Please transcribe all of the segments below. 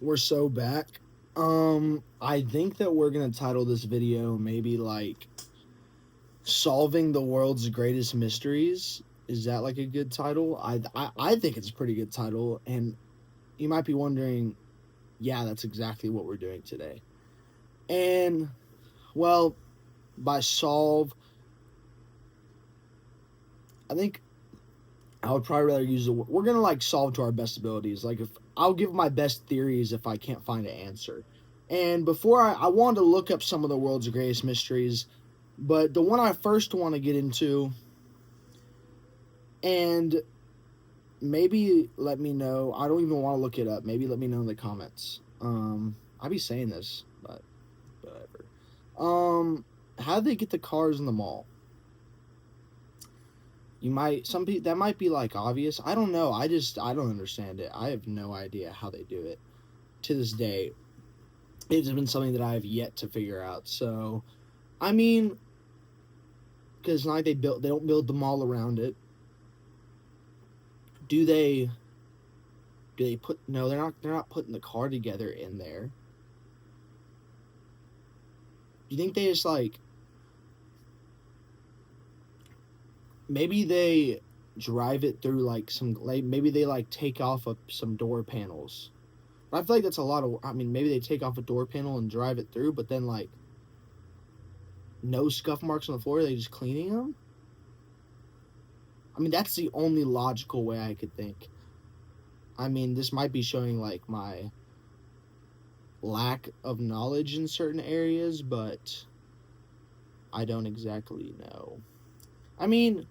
We're so back. I think that we're gonna title this video maybe like solving the world's greatest mysteries. Is that like a good title? I think it's a pretty good title, and you might be wondering, yeah, that's exactly what we're doing today. And well, by solve, I think I would probably rather use the word. We're gonna like solve to our best abilities. Like if I'll give my best theories if I can't find an answer. And before I wanted to look up some of the world's greatest mysteries, but the one I first want to get into, and maybe let me know. I don't even want to look it up. Maybe let me know in the comments. I'll be saying this, but whatever. How did they get the cars in the mall? You might some people that might be like obvious. I don't know. I don't understand it. I have no idea how they do it. To this day, it's been something that I have yet to figure out. So, I mean, because like they don't build the mall around it. Do they? Do they put? No, they're not. They're not putting the car together in there. Do you think they just like? Maybe they drive it through like some. Like maybe they like take off some door panels. But I feel like that's a lot of. I mean, maybe they take off a door panel and drive it through, but then like no scuff marks on the floor. Are they just cleaning them? I mean, that's the only logical way I could think. I mean, this might be showing like my lack of knowledge in certain areas, but I don't exactly know. I mean,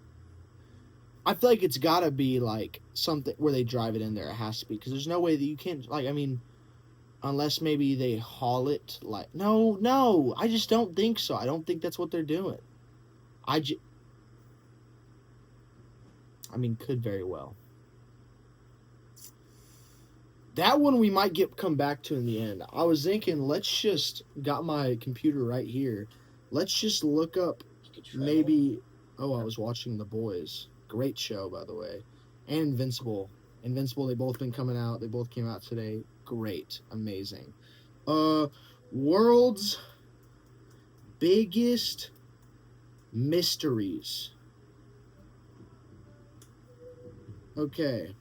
I feel like it's gotta be like something where they drive it in there. It has to be, because there's no way that you can't, like, I mean, unless maybe they haul it, like, no, I just don't think so. I don't think that's what they're doing. I mean, could very well. That one we might come back to in the end. I was thinking, let's just, got my computer right here. Let's just look up maybe, oh, I was watching The Boys. Great show, by the way. And Invincible. Invincible, they both been coming out. They both came out today. Great. Amazing. World's biggest mysteries. Okay.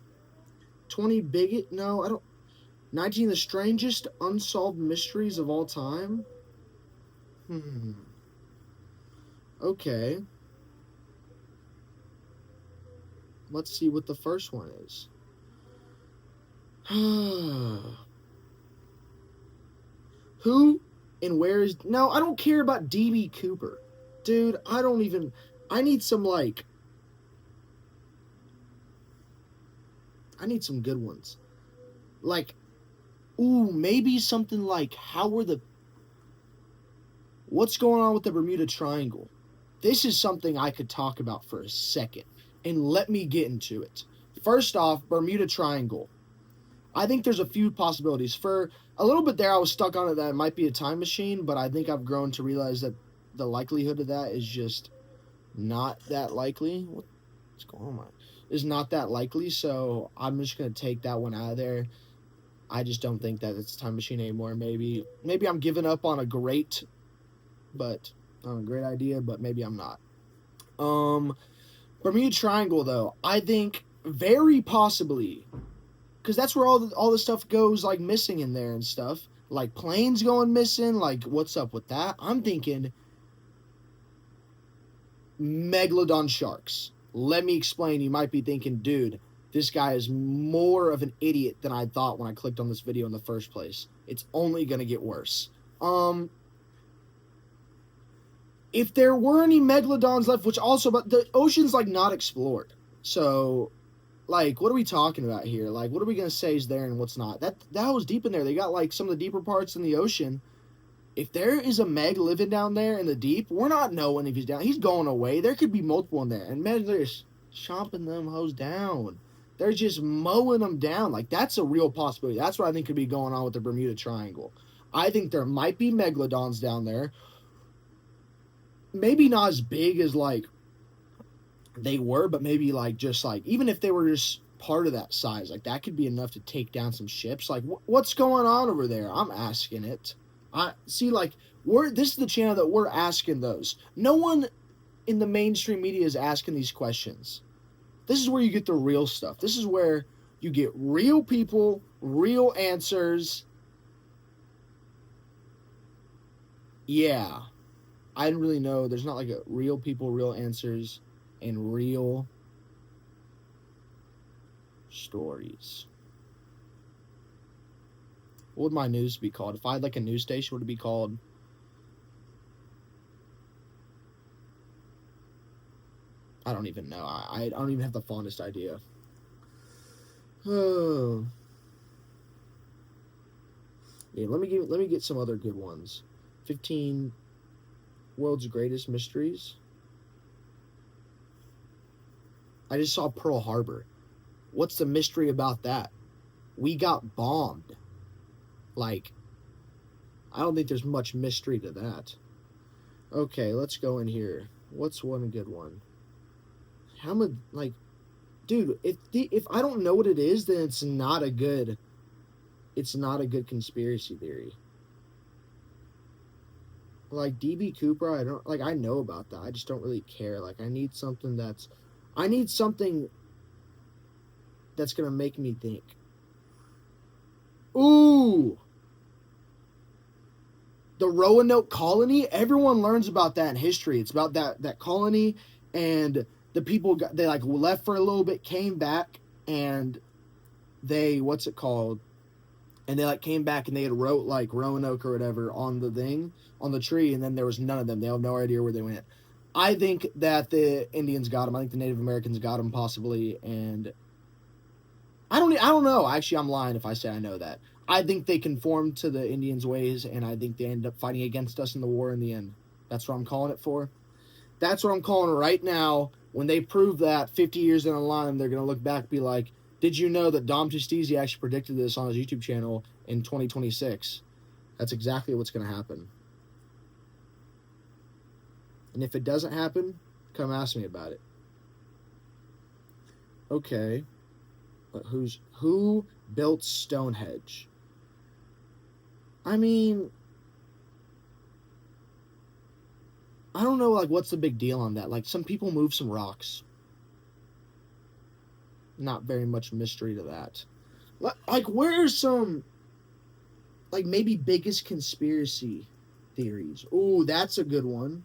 20 bigot? No, I don't. 19 the strangest unsolved mysteries of all time? Okay. Let's see what the first one is. Who and where is... No, I don't care about D.B. Cooper. Dude, I don't even... I need some, like... I need some good ones. Like, ooh, maybe something like, how were the... What's going on with the Bermuda Triangle? This is something I could talk about for a second. And let me get into it. First off, Bermuda Triangle. I think there's a few possibilities. For a little bit there, I was stuck on it that it might be a time machine, but I think I've grown to realize that the likelihood of that is just not that likely. What's going on? Is not that likely, so I'm just going to take that one out of there. I just don't think that it's a time machine anymore. Maybe I'm giving up on a great idea, but maybe I'm not. Bermuda Triangle, though, I think very possibly, because that's where all the stuff goes, like, missing in there and stuff. Like, planes going missing, like, what's up with that? I'm thinking Megalodon sharks. Let me explain. You might be thinking, dude, this guy is more of an idiot than I thought when I clicked on this video in the first place. It's only going to get worse. If there were any megalodons left, which also, but the ocean's, like, not explored. So, like, what are we talking about here? Like, what are we going to say is there and what's not? That was deep in there. They got, like, some of the deeper parts in the ocean. If there is a Meg living down there in the deep, we're not knowing if he's down. He's going away. There could be multiple in there. And Meg, they're just chomping them hoes down. They're just mowing them down. Like, that's a real possibility. That's what I think could be going on with the Bermuda Triangle. I think there might be megalodons down there. Maybe not as big as, like, they were, but maybe, like, just, like, even if they were just part of that size. Like, that could be enough to take down some ships. Like, what's going on over there? I'm asking it. I see, like, this is the channel that we're asking those. No one in the mainstream media is asking these questions. This is where you get the real stuff. This is where you get real people, real answers. Yeah. I didn't really know. There's not like a real people, real answers, and real stories. What would my news be called? If I had like a news station, would it be called? I don't even know. I don't even have the fondest idea. Oh. Yeah, let me get some other good ones. 15 world's greatest mysteries. I just saw Pearl Harbor. What's the mystery about that? We got bombed. Like, I don't think there's much mystery to that. Okay, let's go in here. What's one good one? How much, like, dude, if I don't know what it is, then it's not a good conspiracy theory. Like, DB Cooper, I know about that. I just don't really care. Like, I need something that's gonna make me think. Ooh! The Roanoke colony, everyone learns about that in history. It's about that colony, and the people they like left for a little bit, came back, and they, what's it called? And they like came back and they had wrote like Roanoke or whatever on the thing, on the tree, and then there was none of them. They have no idea where they went. I think that the Indians got them. I think the Native Americans got them possibly, and I don't know. Actually, I'm lying if I say I know that. I think they conformed to the Indians' ways, and I think they ended up fighting against us in the war in the end. That's what I'm calling it for. That's what I'm calling right now. When they prove that 50 years down the line, they're going to look back and be like, did you know that Dom Tustese actually predicted this on his YouTube channel in 2026? That's exactly what's going to happen. And if it doesn't happen, come ask me about it. Okay. But who built Stonehenge? I mean, I don't know, like, what's the big deal on that? Like, some people move some rocks. Not very much mystery to that. Like, where are some, like, maybe biggest conspiracy theories? Ooh, that's a good one.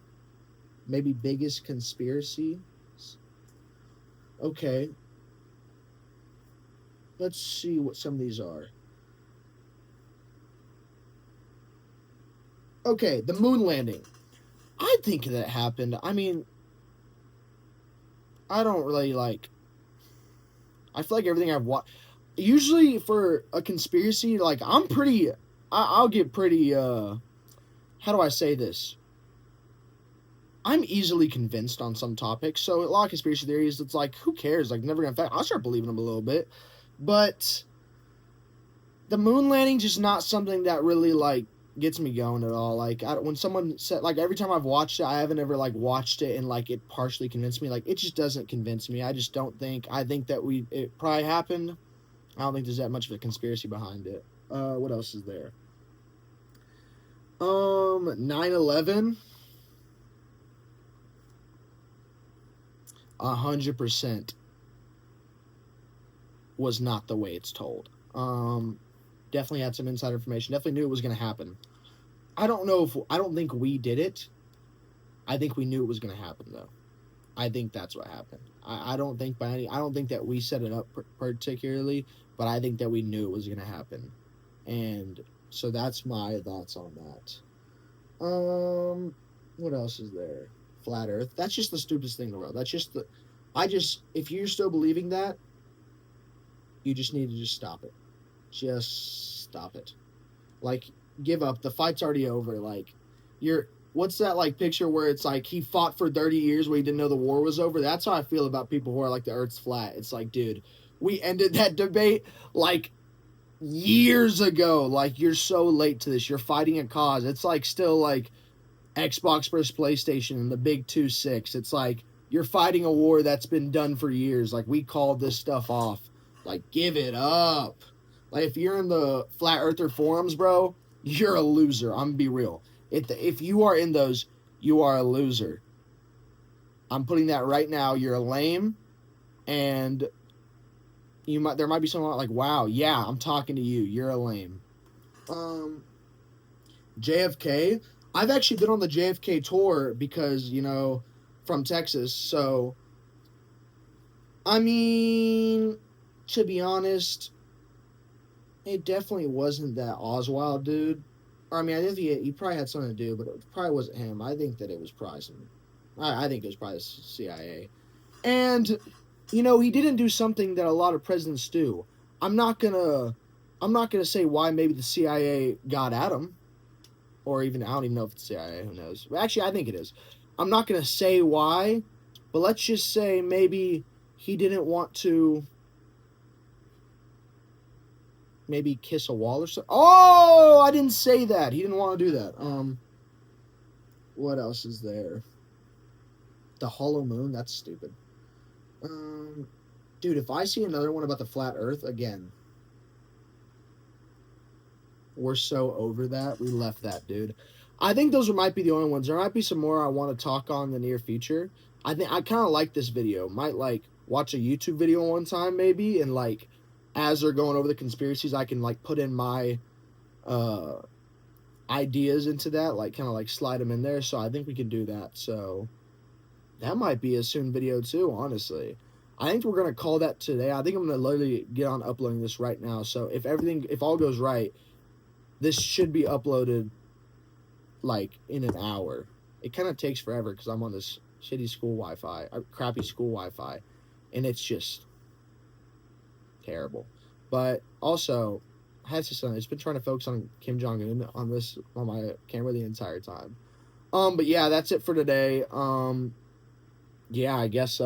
Maybe biggest conspiracy. Okay. Let's see what some of these are. Okay, the moon landing. I think that happened. I mean, I don't really like... I feel like everything I've watched... Usually for a conspiracy, like, I'm pretty... I'll get pretty... How do I say this? I'm easily convinced on some topics, so a lot of conspiracy theories, it's like, who cares? Like, never gonna affect... I'll start believing them a little bit. But the moon landing just not something that really, like, gets me going at all. Like, when someone said, like, every time I've watched it, I haven't ever, like, watched it and, like, it partially convinced me. Like, it just doesn't convince me. I just don't think, I think that it probably happened. I don't think there's that much of a conspiracy behind it. What else is there? 9/11. 100% was not the way it's told. Definitely had some inside information. Definitely knew it was going to happen. I don't think we did it. I think we knew it was going to happen, though. I think that's what happened. I don't think that we set it up particularly, but I think that we knew it was going to happen. And so that's my thoughts on that. What else is there? Flat Earth. That's just the stupidest thing in the world. That's just if you're still believing that, you just need to just stop it. Just stop it. Like, give up. The fight's already over. Like, what's that, like, picture where it's like he fought for 30 years where he didn't know the war was over? That's how I feel about people who are like the Earth's flat. It's like, dude, we ended that debate like years ago. Like, you're so late to this. You're fighting a cause. It's like still like Xbox versus PlayStation and the big 2-6. It's like you're fighting a war that's been done for years. Like, we called this stuff off. Like, give it up. Like, if you're in the Flat Earther forums, bro, you're a loser. I'm gonna be real. If you are in those, you are a loser. I'm putting that right now. You're a lame, and there might be someone like, wow, yeah, I'm talking to you. You're a lame. JFK. I've actually been on the JFK tour because, from Texas. So, I mean, to be honest, it definitely wasn't that Oswald dude. Or, I mean, I think he probably had something to do, but it probably wasn't him. I think that it was probably I think it was probably the CIA. And, he didn't do something that a lot of presidents do. I'm not gonna say why maybe the CIA got at him. Or even, I don't even know if it's CIA, who knows. Actually, I think it is. I'm not going to say why, but let's just say maybe he didn't want to maybe kiss a wall or something. Oh, I didn't say that. He didn't want to do that. What else is there? The hollow moon? That's stupid. Dude, if I see another one about the flat earth, again, we're so over that. We left that, dude. I think those might be the only ones. There might be some more I want to talk on in the near future. I think I kind of like this video. Might watch a YouTube video one time maybe, and as they're going over the conspiracies, I can put in my ideas into that, kind of slide them in there. So I think we can do that. So that might be a soon video too, honestly. I think we're gonna call that today. I think I'm gonna literally get on uploading this right now. So if all goes right, this should be uploaded in an hour. It kind of takes forever because I'm on this shitty school Wi-Fi, crappy school Wi-Fi, and it's just terrible. But also, I had to say, it's been trying to focus on Kim Jong-un on my camera the entire time. But yeah, that's it for today. Yeah, I guess